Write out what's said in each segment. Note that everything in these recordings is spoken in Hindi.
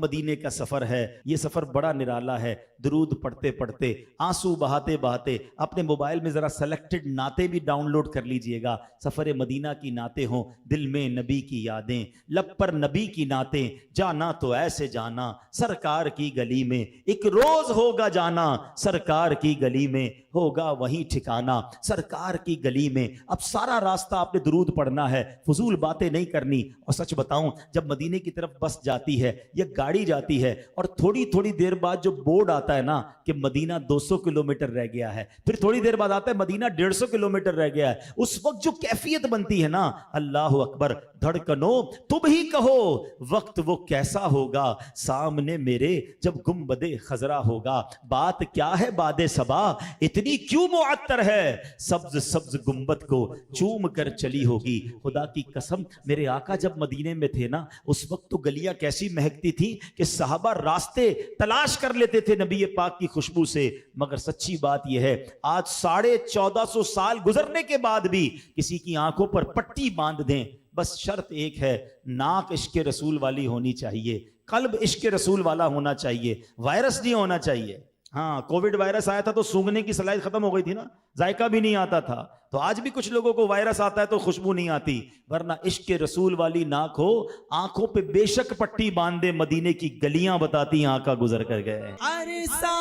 मदीने का सफ़र है। ये सफ़र बड़ा निराला है। दुरूद पढ़ते पढ़ते, आंसू बहाते बहाते अपने मोबाइल में ज़रा सेलेक्टेड नाते भी डाउनलोड कर लीजिएगा। सफ़र मदीना की नाते हों, दिल में नबी की यादें, लब पर नबी की नातें, जाना तो ऐसे जाना सरकार की गली में, एक रोज़ होगा जाना सरकार की गली में, होगा वहीं ठिकाना सरकार की गली में। अब सारा रास्ता आपने दुरूद पढ़ना है, फजूल बातें नहीं करनी। और सच बताऊं, जब मदीने की तरफ बस जाती है या गाड़ी जाती है और थोड़ी थोड़ी देर बाद जो बोर्ड आता है ना कि मदीना 200 किलोमीटर रह गया है, फिर थोड़ी देर बाद आता है मदीना 150 किलोमीटर रह गया है, उस वक्त जो कैफियत बनती है ना, अल्लाह अकबर, धड़कनों तुम ही कहो वक्त वो कैसा होगा, सामने मेरे जब गुंबदे खजरा होगा। बात क्या है बादे सबा, इतनी क्यों मुअत्तर है, सब्ज सब्ज गुंबद को चूम कर चली होगी। खुदा की कसम, मेरे आका जब मदीने में थे ना, उस वक्त तो गलियां कैसी महकती थी कि सहाबा रास्ते तलाश कर लेते थे नबी पाक की खुशबू से। मगर सच्ची बात यह है, आज 1450 साल गुजरने के बाद भी किसी की आंखों पर पट्टी बांध दें, बस शर्त एक है, नाक इश्क रसूल वाली होनी चाहिए, कल्ब इश्क रसूल वाला होना चाहिए, वायरस नहीं होना चाहिए। हाँ, कोविड वायरस आया था तो सूंघने की सलाहियत खत्म हो गई थी ना, जायका भी नहीं आता था। तो आज भी कुछ लोगों को वायरस आता है तो खुशबू नहीं आती, वरना इश्क रसूल वाली नाक हो, आंखों पे बेशक पट्टी बांध दे, मदीने की गलियां बताती आका गुजर कर गए। अरसा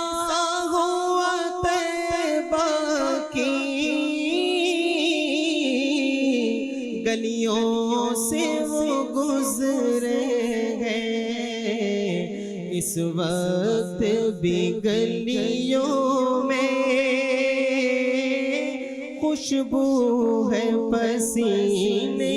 हुआ तैबा की गलियों से वो गुजरे हैं, इस वक्त भी गलियों में खुशबू है पसीने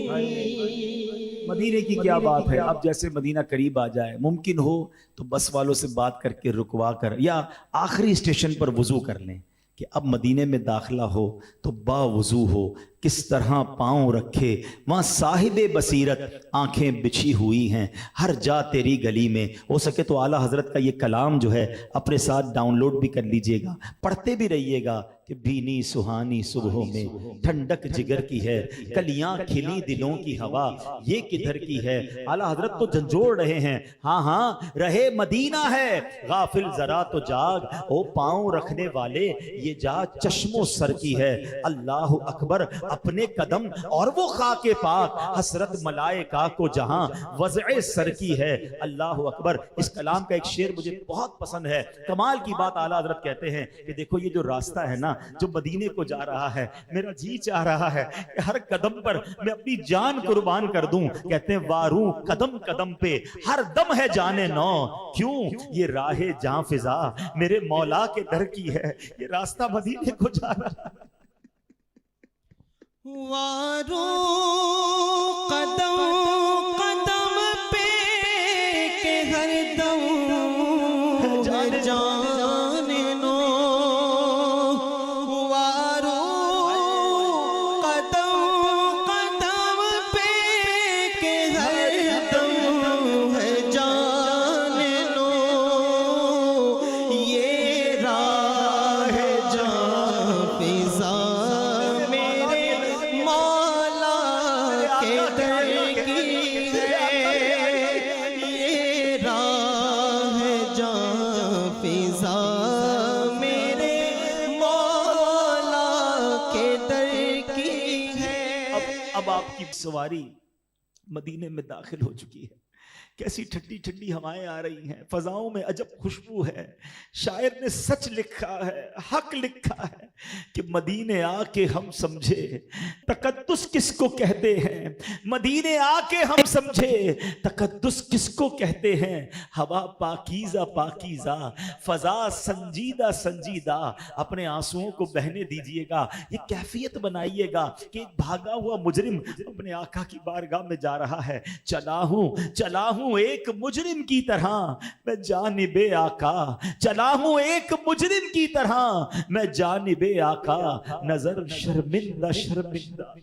की। मदीने की क्या बात है। अब जैसे मदीना करीब आ जाए, मुमकिन हो तो बस वालों से बात करके रुकवा कर या आखिरी स्टेशन पर वुजू कर लें कि अब मदीने में दाखिला हो तो बावुजू हो, किस तरह पांव रखे वहाँ साहिबे बसीरत आंखें बिछी हुई हैं हर जा तेरी गली में। हो सके तो आला हजरत का ये कलाम जो है अपने साथ डाउनलोड भी कर लीजिएगा, पढ़ते भी रहिएगा कि भीनी सुहानी सुबहों में ठंडक जिगर की है, कलियां खिली दिलों की हवा ये किधर की है। आला हजरत तो झंझोड़ रहे हैं, हाँ हाँ रहे मदीना है, गाफिल जरा तो जाग, ओ पांव रखने वाले ये जा चश्मो सर की है। अल्लाह अकबर, अपने कदम और वो खाके पाक, हसरत मलाइका को जहां वज़े सर की है। अल्लाह अकबर। इस कलाम का एक शेर मुझे बहुत पसंद है। कमाल की बात आला हजरत कहते हैं कि देखो ये जो रास्ता है ना जो मदीने को जा रहा है, मेरा जी चाह रहा है कि हर कदम पर मैं अपनी जान कुर्बान कर दूं। कहते हैं वारू कदम कदम पे हर दम है जाने नौ, क्यों ये राहे जां फिजा मेरे मौला के दर की है। ये रास्ता मदीने को जा रहा है। वारो कदम कदम पे के हर दम जाने नो, वारो कदम कदम पे के हर दम है जाने नो, ये राह जां फिजा अब आपकी सवारी मदीने में दाखिल हो चुकी है। कैसी ठंडी ठंडी हवाएं आ रही हैं, फजाओं में अजब खुशबू है। शायर ने सच लिखा है, हक लिखा है कि मदीने आके हम समझे तकद्दुस किसको कहते हैं, मदीने आके हम समझे तकद्दुस किसको कहते हैं। हवा पाकीज़ा पाकीज़ा, फजा संजीदा संजीदा, अपने आंसुओं को बहने दीजिएगा। ये कैफियत बनाइएगा कि भागा हुआ मुजरिम अपने आका की बारगाह में जा रहा है। चला हूं एक मुजरिम की तरह मैं जानिबे आका, चला हूं एक मुजरिम की तरह मैं जानिबे आका, नजर शर्मिंदा शर्मिंदा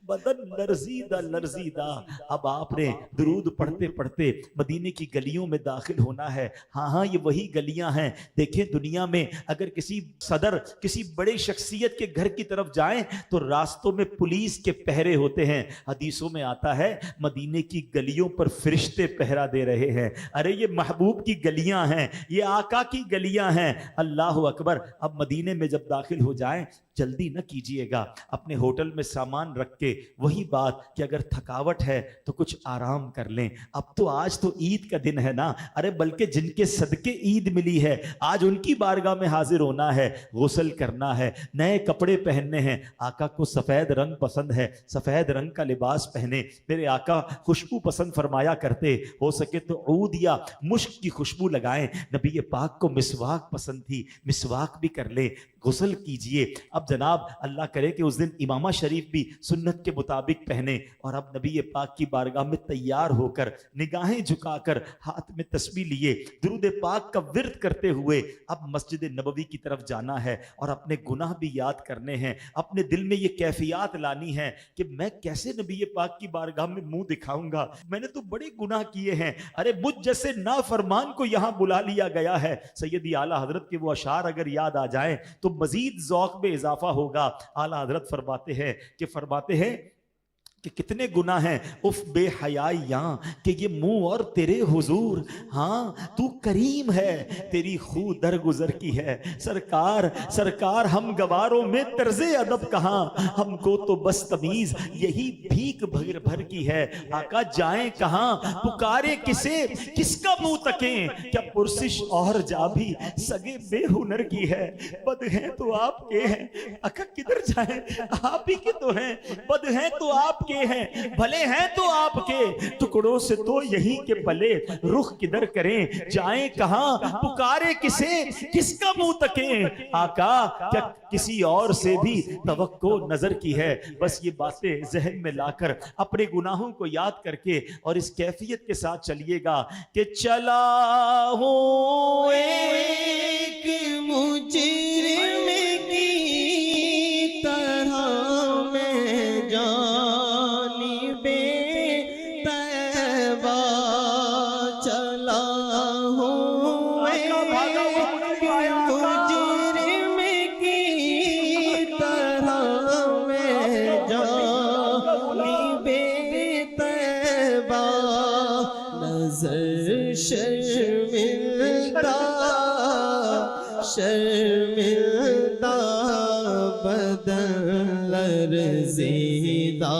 बदन लर्जीदा लर्जीदा। अब आपने दुरूद पढ़ते पढ़ते मदीने की गलियों में दाखिल होना है। हाँ हाँ, ये वही गलियां हैं। देखें, दुनिया में अगर किसी सदर, किसी बड़े शख्सियत के घर की तरफ जाएं तो रास्तों में पुलिस के पहरे होते हैं। हदीसों में आता है मदीने की गलियों पर फरिश्ते पहरा दे रहे हैं। अरे ये महबूब की गलियां हैं, ये आका की गलियां हैं। अल्लाह अकबर। अब मदीने में जब दाखिल हो जाएं, जल्दी न कीजिएगा, अपने होटल में सामान रख के, वही बात कि अगर थकावट है तो कुछ आराम कर लें। अब तो आज तो ईद का दिन है ना। अरे बल्कि जिनके सदके ईद मिली है, आज उनकी बारगाह में हाजिर होना है, गुस्ल करना है, नए कपड़े पहनने हैं। आका को सफेद रंग पसंद है, सफेद रंग का लिबास पहने। मेरे आका खुशबू पसंद फरमाया करते, हो सके तो ऊद या मुश्क की खुशबू लगाएं। नबी पाक को मिसवाक पसंद थी, मिसवाक भी कर ले, गुस्ल कीजिए। अब जनाब अल्लाह करे कि उस दिन इमामा शरीफ भी सुन्नत के मुताबिक पहने। और अब नबी पाक की बारगाह में तैयार होकर, निगाहें झुकाकर, हाथ में तस्बीह लिए, दुरूद पाक का विर्द करते हुए अब मस्जिद नबवी की तरफ जाना है और अपने गुनाह भी याद करने हैं। अपने दिल में ये कैफियत लानी है कि मैं कैसे नबी पाक की बारगाह में मुंह दिखाऊंगा, मैंने तो बड़े गुनाह किए हैं। अरे मुझ जैसे नाफरमान को यहां बुला लिया गया है। सैयदी आला हजरत के वो अशार अगर याद आ जाए तो मजीद ज़ौक़ में इजाफा होगा। आला हजरत फरमाते हैं कि कितने गुनाह हैं, उफ बेहयाइयां, कि ये मुंह और तेरे हुजूर। हाँ तू करीम है, तेरी खू दरगुजर की है। सरकार हम गवारों में तर्ज़े अदब कहाँ, हमको तो बस तमीज यही भीख भर भर की है। आका जाएं कहाँ, पुकारे किसे, किसका मुंह तकें, क्या पुरसिश और जा भी सगे बेहुनर की है। बद हैं तो आपके हैं, आका किधर जाएं, आप ही के तो हैं। बद हैं तो आप के हैं, भले हैं तो आपके, टुकड़ों से तो यही के पले, रुख किधर करें, जाएं कहां, पुकारे किसे, किसका मुंह तकें। आका क्या किसी और से भी तवक्को नजर की है। बस ये बातें जहन में लाकर अपने गुनाहों को याद करके और इस कैफियत के साथ चलिएगा कि चला हूं एक मुजरिम की तरह मैं जानिबे तैबा चला हूँ। एक मुजरिम की तरह मैं जानिबे तैबा, नजर शर्मिंदा बदन लर्ज़िदा